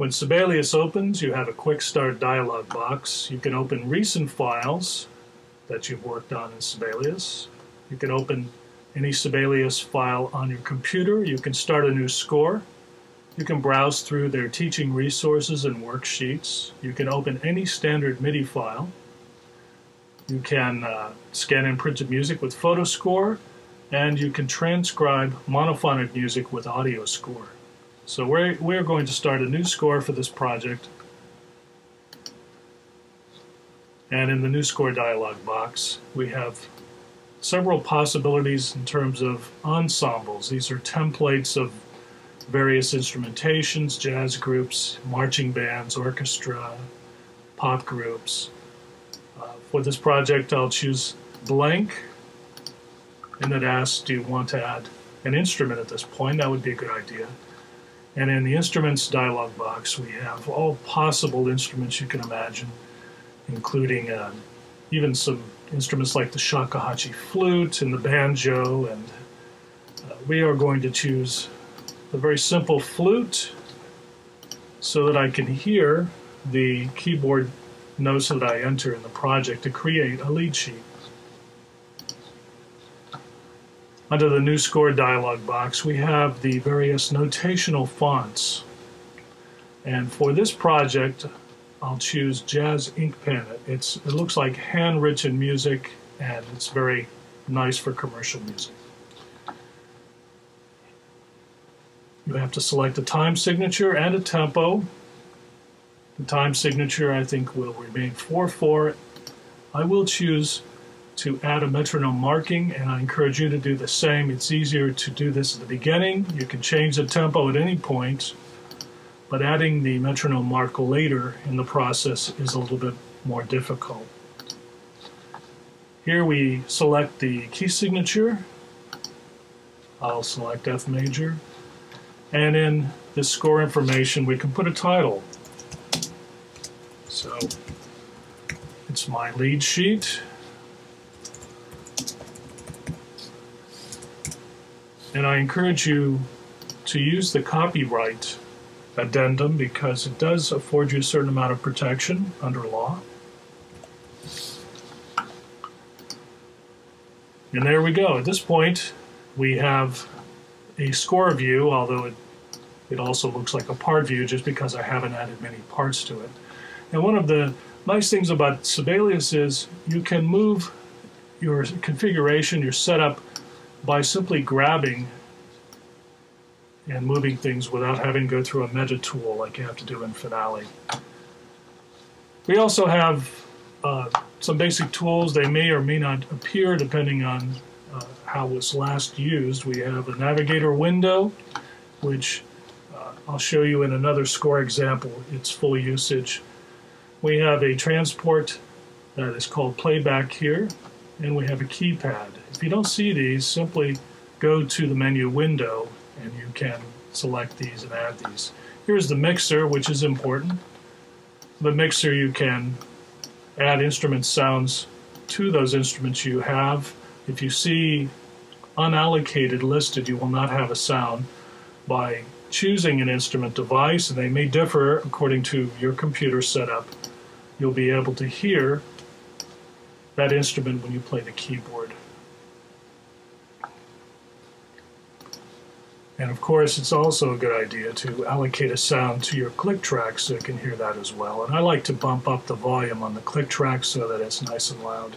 When Sibelius opens, you have a quick start dialog box. You can open recent files that you've worked on in Sibelius. You can open any Sibelius file on your computer. You can start a new score. You can browse through their teaching resources and worksheets. You can open any standard MIDI file. You can scan in printed music with PhotoScore, and you can transcribe monophonic music with AudioScore. So we're going to start a new score for this project. And in the new score dialog box, we have several possibilities in terms of ensembles. These are templates of various instrumentations, jazz groups, marching bands, orchestra, pop groups. For this project, I'll choose blank, and it asks, do you want to add an instrument at this point? That would be a good idea. And in the instruments dialog box, we have all possible instruments you can imagine, including even some instruments like the shakuhachi flute and the banjo. And we are going to choose a very simple flute so that I can hear the keyboard notes that I enter in the project to create a lead sheet. Under the new score dialog box, we have the various notational fonts. And for this project, I'll choose Jazz Ink Pen. It looks like handwritten music, and it's very nice for commercial music. You have to select a time signature and a tempo. The time signature, I think, will remain 4/4. I will choose to add a metronome marking, and I encourage you to do the same. It's easier to do this at the beginning. You can change the tempo at any point, but adding the metronome mark later in the process is a little bit more difficult. Here we select the key signature. I'll select F major. And in the score information, we can put a title. So it's my lead sheet. And I encourage you to use the copyright addendum because it does afford you a certain amount of protection under law. And there we go. At this point, we have a score view, although it also looks like a part view just because I haven't added many parts to it. And one of the nice things about Sibelius is you can move your configuration, your setup, by simply grabbing and moving things without having to go through a meta tool like you have to do in Finale. We also have some basic tools. They may or may not appear depending on how it was last used. We have a navigator window, which I'll show you in another score example, its full usage. We have a transport that is called playback here, and we have a keypad. If you don't see these, simply go to the menu window and you can select these and add these. Here's the mixer, which is important. The mixer, you can add instrument sounds to those instruments you have. If you see unallocated listed, you will not have a sound. By choosing an instrument device, and they may differ according to your computer setup, you'll be able to hear that instrument when you play the keyboard. And of course, it's also a good idea to allocate a sound to your click track so you can hear that as well. And I like to bump up the volume on the click track so that it's nice and loud.